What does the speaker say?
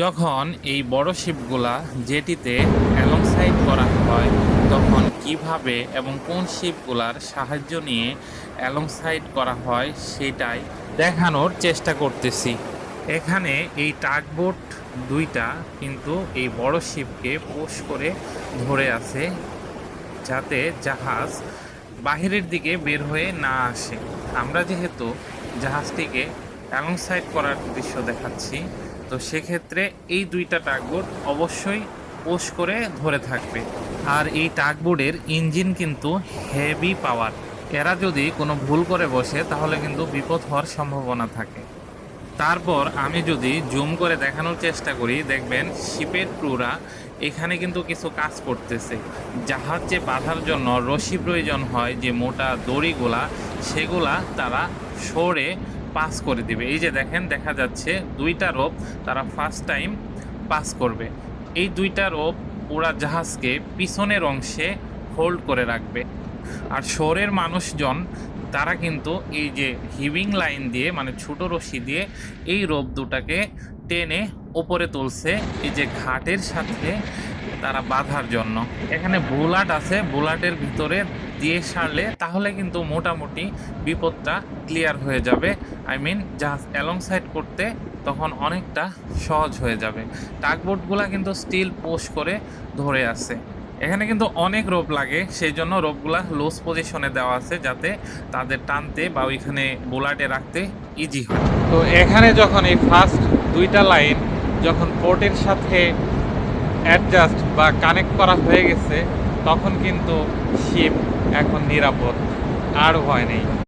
যখন এই বড় শিপগুলা জেটিতে অ্যালংসাইড করা হয় তখন কিভাবে এবং কোন শিপগুলার সাহায্য নিয়ে অ্যালংসাইড করা হয় সেটাই দেখানোর চেষ্টা করতেছি। এখানে এই টাগবোট দুইটা কিন্তু এই বড় শিপকে পুশ করে ধরে আছে যাতে জাহাজ বাহিরের দিকে বের হয়ে না আসে। আমরা যেহেতু জাহাজটিকে অ্যালংসাইড করার দৃশ্য দেখাচ্ছি, তো সেক্ষেত্রে এই দুইটা টাগবোট অবশ্যই পুশ করে ধরে থাকবে। আর এই টাগবোটের ইঞ্জিন কিন্তু হেভি পাওয়ার, এরা যদি কোনো ভুল করে বসে তাহলে কিন্তু বিপদ হওয়ার সম্ভাবনা থাকে। তারপর আমি যদি জুম করে দেখানোর চেষ্টা করি, দেখবেন শিপের ক্রুরা এখানে কিন্তু কিছু কাজ করতেছে। জাহাজ যে বাঁধার জন্য রশি প্রয়োজন হয়, যে মোটা দড়িগুলা, সেগুলা তারা সরে পাস করে দিবে। এই যে দেখেন, দেখা যাচ্ছে দুইটা রোপ তারা ফার্স্ট টাইম পাস করবে। এই দুইটা রোপ পুরা জাহাজকে পিছনের অংশে হোল্ড করে রাখবে। আর শহরের মানুষজন তারা কিন্তু এই যে হিভিং লাইন দিয়ে, মানে ছোট রশি দিয়ে এই রোপ দুটাকে টেনে ওপরে তুলছে এই যে ঘাটের সাথে তারা বাঁধার জন্য। এখানে বুলাট আছে, বুলাটের ভিতরে দিয়ে সারলে তাহলে কিন্তু মোটামুটি বিপদটা ক্লিয়ার হয়ে যাবে। আই মিন জাহাজ অ্যালংসাইড করতে তখন অনেকটা সহজ হয়ে যাবে। টাগবোটগুলা কিন্তু স্টিল পোষ করে ধরে আছে। এখানে কিন্তু অনেক রোপ লাগে, সেই জন্য রোপগুলা লুজ পজিশনে দেওয়া আছে যাতে তাদের টানতে বা ওইখানে বোলাটে রাখতে ইজি হয়। তো এখানে যখন এই ফার্স্ট দুইটা লাইন যখন পোর্টের সাথে অ্যাডজাস্ট বা কানেক্ট করা হয়ে গেছে, তখন কিন্তু শিপ এখন নিরাপদ, আর ভয় নেই।